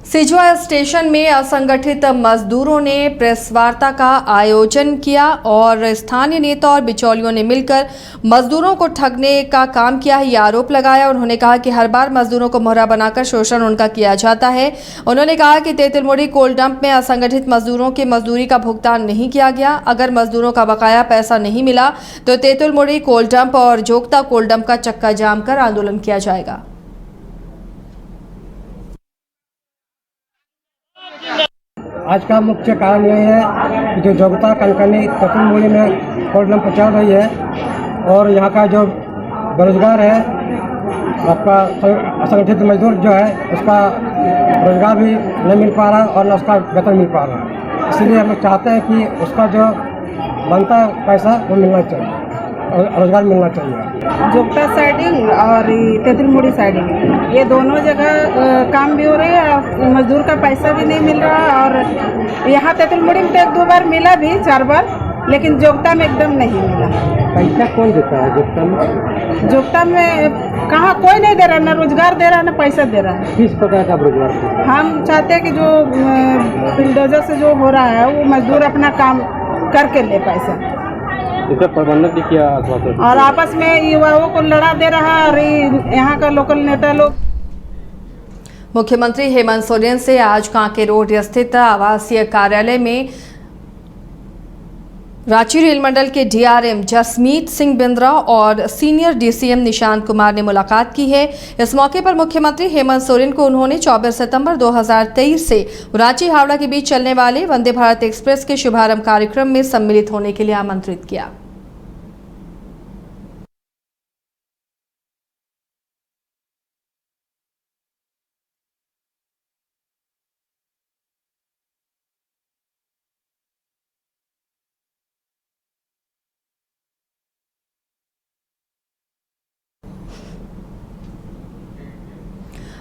Sijua station में असंगठित मजदूरों ने प्रेस वार्ता का आयोजन किया और स्थानीय नेता और बिचौलियों ने मिलकर मजदूरों को ठगने का काम किया है, यह आरोप लगाया। उन्होंने कहा कि हर बार मजदूरों को मोहरा बनाकर शोषण उनका किया जाता है। उन्होंने कहा कि तेतुलमुड़ी कोल डंप में असंगठित मजदूरों की मजदूरी का भुगतान नहीं किया गया। अगर मजदूरों का बकाया पैसा नहीं मिला तो तेतुलमुड़ी कोल डंप और जोगता कोल डंप का चक्का जाम कर आंदोलन किया जाएगा। आज का मुख्य कारण यही है कि जो जोगता कनकनी तेतुलमुड़ी में कोल डंप चल रही है और यहाँ का जो बेरोजगार है, आपका असंगठित मजदूर जो है, उसका रोजगार भी नहीं मिल पा रहा और न उसका वेतन मिल पा रहा है। इसलिए हम लोग चाहते हैं कि उसका जो बनता पैसा वो मिलना चाहिए और रोजगार मिलना चाहिए। जोगता साइडिंग और तेतुलमुड़ी साइडिंग, ये दोनों जगह काम भी हो रहे हैं, मजदूर का पैसा भी नहीं मिल रहा। और यहाँ तेतुलमुड़ी में तो 1-2 बार मिला भी, 4 बार, लेकिन जोगता में एकदम नहीं मिला। पैसा कौन देता है जोगता में? जोगता में कहाँ कोई नहीं दे रहा, ना रोजगार दे रहा, ना पैसा दे रहा है। किस प्रकार का रोजगार? हम चाहते हैं कि जो बिल्डोजर से जो हो रहा है वो मजदूर अपना काम करके ले पैसा। इसका प्रबंधन भी किया और आपस में युवाओं को लड़ा दे रहा है। और यहाँ का लोकल नेता लोग। मुख्यमंत्री हेमंत सोरेन से आज कांके रोड स्थित आवासीय कार्यालय में रांची रेल मंडल के डीआरएम जसमीत सिंह बिंद्रा और सीनियर डीसीएम निशांत कुमार ने मुलाकात की है। इस मौके पर मुख्यमंत्री हेमंत सोरेन को उन्होंने 24 सितंबर 2023 से रांची हावड़ा के बीच चलने वाले वंदे भारत एक्सप्रेस के शुभारंभ कार्यक्रम में सम्मिलित होने के लिए आमंत्रित किया।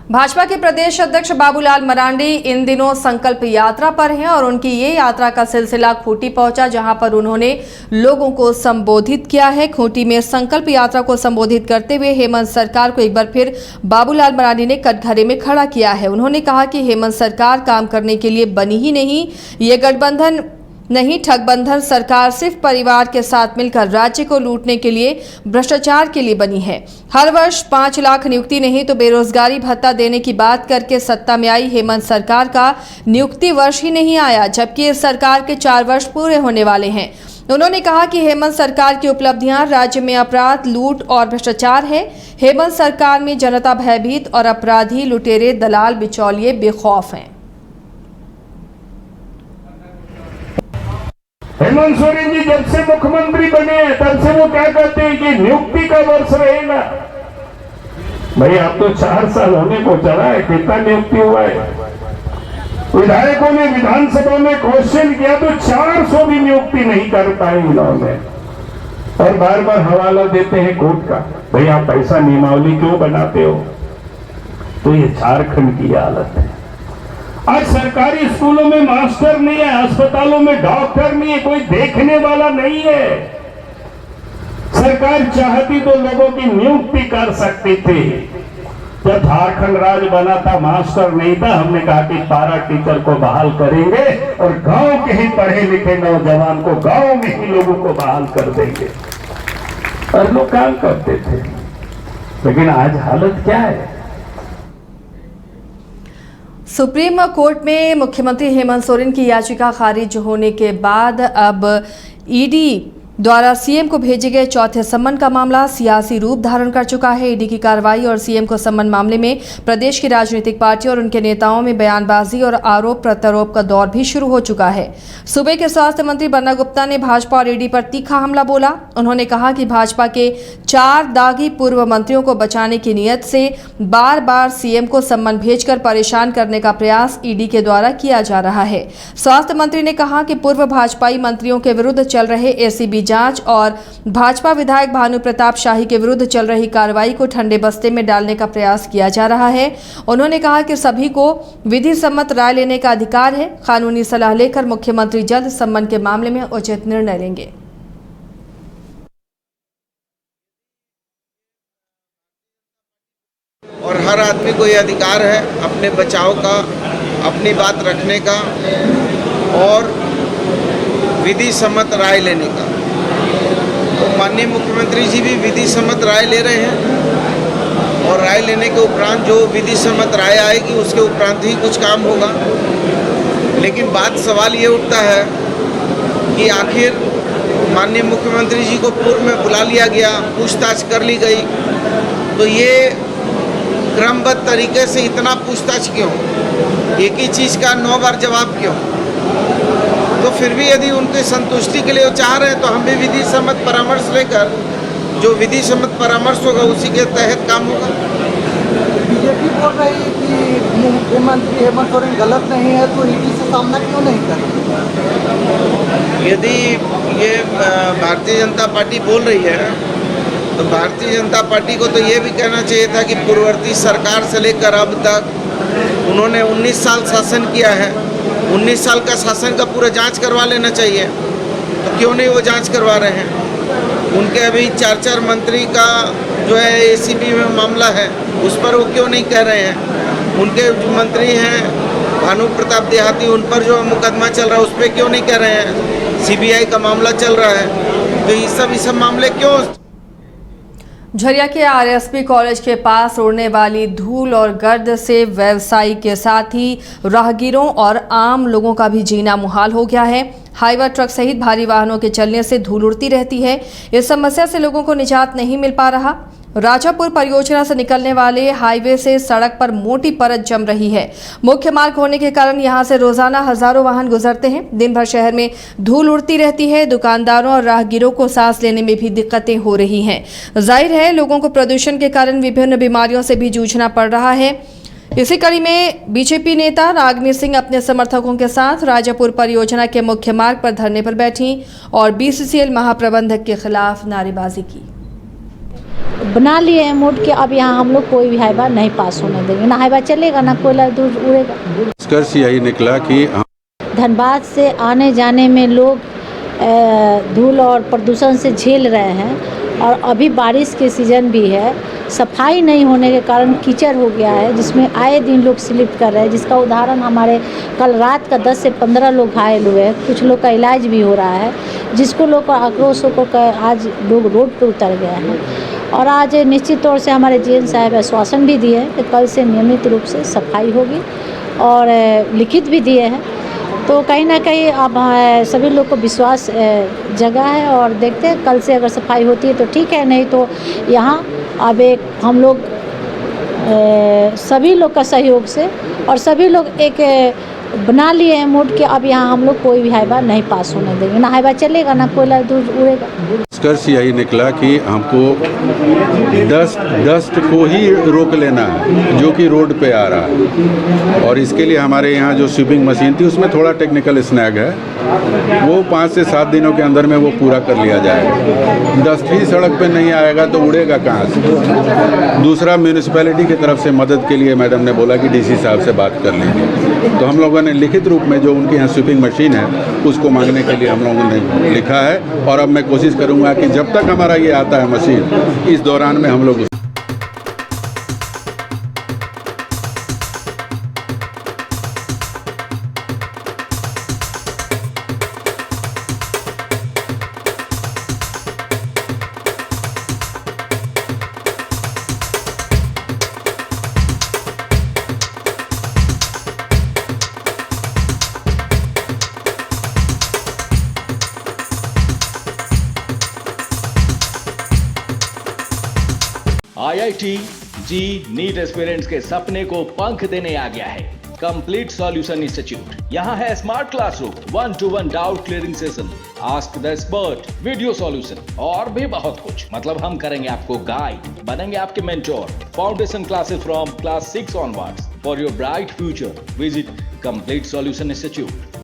भाजपा के प्रदेश अध्यक्ष बाबूलाल मरांडी इन दिनों संकल्प यात्रा पर हैं और उनकी ये यात्रा का सिलसिला खूंटी पहुंचा, जहां पर उन्होंने लोगों को संबोधित किया है। खूंटी में संकल्प यात्रा को संबोधित करते हुए हेमंत सरकार को एक बार फिर बाबूलाल मरांडी ने कटघरे में खड़ा किया है। उन्होंने कहा कि हेमंत सरकार काम करने के लिए बनी ही नहीं, ये गठबंधन नहीं, ठगबंधन सरकार सिर्फ परिवार के साथ मिलकर राज्य को लूटने के लिए, भ्रष्टाचार के लिए बनी है। हर वर्ष 5 लाख नियुक्ति नहीं तो बेरोजगारी भत्ता देने की बात करके सत्ता में आई हेमंत सरकार का नियुक्ति वर्ष ही नहीं आया, जबकि इस सरकार के 4 वर्ष पूरे होने वाले हैं। उन्होंने कहा कि हेमंत सरकार की उपलब्धियां राज्य में अपराध, लूट और भ्रष्टाचार है। हेमंत सरकार में जनता भयभीत और अपराधी, लुटेरे, दलाल, बिचौलिए बेखौफ हैं। हेमंत सोरेन जी जब से मुख्यमंत्री बने हैं तब से वो क्या कहते हैं कि नियुक्ति का वर्ष रहेगा। भाई आप तो 4 साल होने को चला है, कितना नियुक्ति हुआ है? विधायकों ने विधानसभा में क्वेश्चन किया तो 400 भी नियुक्ति नहीं कर पाए इन्होंने, और बार बार हवाला देते हैं कोर्ट का। भाई आप ऐसा नियमावली क्यों बनाते हो? तो ये झारखंड की हालत है। आज सरकारी स्कूलों में मास्टर नहीं है, अस्पतालों में डॉक्टर नहीं है, कोई देखने वाला नहीं है। सरकार चाहती तो लोगों की नियुक्ति कर सकती थी। जब झारखंड राज्य बना था मास्टर नहीं था, हमने कहा कि पारा टीचर को बहाल करेंगे और गांव के ही पढ़े लिखे नौजवान को गांव में ही लोगों को बहाल कर देंगे, और लोग काम करते थे। लेकिन आज हालत क्या है? सुप्रीम कोर्ट में मुख्यमंत्री हेमंत सोरेन की याचिका खारिज होने के बाद अब ईडी द्वारा सीएम को भेजे गए चौथे सम्मन का मामला सियासी रूप धारण कर चुका है। ईडी की कार्रवाई और सीएम को सम्मन मामले में प्रदेश की राजनीतिक पार्टियों और उनके नेताओं में बयानबाजी और आरोप प्रत्यारोप का दौर भी शुरू हो चुका है। सूबे के स्वास्थ्य मंत्री बन्ना गुप्ता ने भाजपा और ईडी पर तीखा हमला बोला। उन्होंने कहा कि भाजपा के 4 दागी पूर्व मंत्रियों को बचाने की नीयत से बार बार सीएम को सम्मन भेजकर परेशान करने का प्रयास ईडी के द्वारा किया जा रहा है। स्वास्थ्य मंत्री ने कहा कि पूर्व भाजपाई मंत्रियों के विरुद्ध चल रहे एसीबी जांच और भाजपा विधायक भानु प्रताप शाही के विरुद्ध चल रही कार्रवाई को ठंडे बस्ते में डालने का प्रयास किया जा रहा है। उन्होंने कहा कि सभी को विधि सम्मत राय लेने का अधिकार है। कानूनी सलाह लेकर मुख्यमंत्री जल्द सम्मन के मामले में उचित निर्णय लेंगे। और हर आदमी को यह अधिकार है अपने बचाव का अपनी बात रखने का और विधि सम्मत राय लेने का। तो माननीय मुख्यमंत्री जी भी विधि सम्मत राय ले रहे हैं और राय लेने के उपरांत जो विधि सम्मत राय आएगी उसके उपरांत ही कुछ काम होगा। लेकिन बात सवाल ये उठता है कि आखिर माननीय मुख्यमंत्री जी को पूर्व में बुला लिया गया, पूछताछ कर ली गई, तो ये क्रमबद्ध तरीके से इतना पूछताछ क्यों? एक ही चीज़ का 9 बार जवाब क्यों? तो फिर भी यदि उनकी संतुष्टि के लिए वो चाह रहे हैं तो हम भी विधि सम्मत परामर्श लेकर जो विधि सम्मत परामर्श होगा उसी के तहत काम होगा। बीजेपी बोल रही है कि मुख्यमंत्री हेमंत सोरेन गलत नहीं है तो ईडी से सामना क्यों नहीं कर रही? यदि ये भारतीय जनता पार्टी बोल रही है तो भारतीय जनता पार्टी को तो ये भी कहना चाहिए था कि पूर्ववर्ती सरकार से लेकर अब तक उन्होंने 19 साल शासन किया है। 19 साल का शासन का पूरा जांच करवा लेना चाहिए, तो क्यों नहीं वो जांच करवा रहे हैं? उनके अभी 4 मंत्री का जो है एसीबी में मामला है, उस पर वो क्यों नहीं कह रहे हैं? उनके जो मंत्री हैं भानु प्रताप देहाती, उन पर जो मुकदमा चल रहा है उस पर क्यों नहीं कह रहे हैं? सीबीआई का मामला चल रहा है, तो ये सब मामले क्यों? झरिया के आरएसपी कॉलेज के पास उड़ने वाली धूल और गर्द से व्यवसायी के साथ ही राहगीरों और आम लोगों का भी जीना मुहाल हो गया है। हाईवा ट्रक सहित भारी वाहनों के चलने से धूल उड़ती रहती है। इस समस्या से लोगों को निजात नहीं मिल पा रहा। राजापुर परियोजना से निकलने वाले हाईवे से सड़क पर मोटी परत जम रही है। मुख्य मार्ग होने के कारण यहां से रोजाना हजारों वाहन गुजरते हैं। दिन भर शहर में धूल उड़ती रहती है। दुकानदारों और राहगीरों को सांस लेने में भी दिक्कतें हो रही हैं। जाहिर है लोगों को प्रदूषण के कारण विभिन्न बीमारियों से भी जूझना पड़ रहा है। इसी कड़ी में बीजेपी नेता रागिनी सिंह अपने समर्थकों के साथ राजापुर परियोजना के मुख्य मार्ग पर धरने पर बैठी और बीसीसीएल महाप्रबंधक के खिलाफ नारेबाजी की। बना लिए हैं मोड के अब यहाँ हम लोग कोई भी हाईवा नहीं पास होने देंगे। ना हाईवा चलेगा ना कोयला दूर उड़ेगा। निष्कर्ष यही निकला कि धनबाद से आने जाने में लोग धूल और प्रदूषण से झेल रहे हैं और अभी बारिश के सीज़न भी है। सफाई नहीं होने के कारण कीचड़ हो गया है जिसमें आए दिन लोग स्लिप कर रहे हैं, जिसका उदाहरण हमारे कल रात का 10 से 15 लोग घायल हुए हैं। कुछ लोग का इलाज भी हो रहा है, जिसको लोग का आक्रोश होकर आज लोग रोड पर उतर गए हैं। और आज निश्चित तौर से हमारे जीएम साहब आश्वासन भी दिए हैं कि कल से नियमित रूप से सफाई होगी और लिखित भी दिए हैं। तो कहीं ना कहीं अब सभी लोग को विश्वास जगा है और देखते हैं कल से अगर सफाई होती है तो ठीक है, नहीं तो यहाँ अब एक हम लोग सभी लोग का सहयोग से और सभी लोग एक बना लिए हैं मोड के अब यहाँ हम लोग कोई भी हाईवा नहीं पास होने देंगे। ना हाईवा चलेगा ना कोयला दूर उड़ेगा। निष्कर्ष यही निकला कि हमको डस्ट को ही रोक लेना है जो कि रोड पे आ रहा है। और इसके लिए हमारे यहाँ जो स्वीपिंग मशीन थी उसमें थोड़ा टेक्निकल स्नैग है, वो 5 से 7 दिनों के अंदर में वो पूरा कर लिया जाएगा। डस्ट ही सड़क पे नहीं आएगा तो उड़ेगा कहाँ से? दूसरा, म्यूनिसिपैलिटी की तरफ से मदद के लिए मैडम ने बोला कि डीसी साहब से बात कर लेंगे, तो हम लोगों ने लिखित रूप में जो उनके यहाँ स्वीपिंग मशीन है उसको मांगने के लिए हम लोगों ने लिखा है। और अब मैं कोशिश करूँगा कि जब तक हमारा ये आता है मशीन, इस दौरान में हम लोग IIT जी नीट एस्पिरेंट्स के सपने को पंख देने आ गया है कंप्लीट सॉल्यूशन इंस्टीट्यूट। यहाँ है smart classroom, 1-to-1 doubt clearing session, ask the expert, video solution और भी बहुत कुछ। मतलब हम करेंगे आपको गाइड, बनेंगे आपके mentor. Foundation classes from class 6 onwards for your bright future. Visit complete solution institute.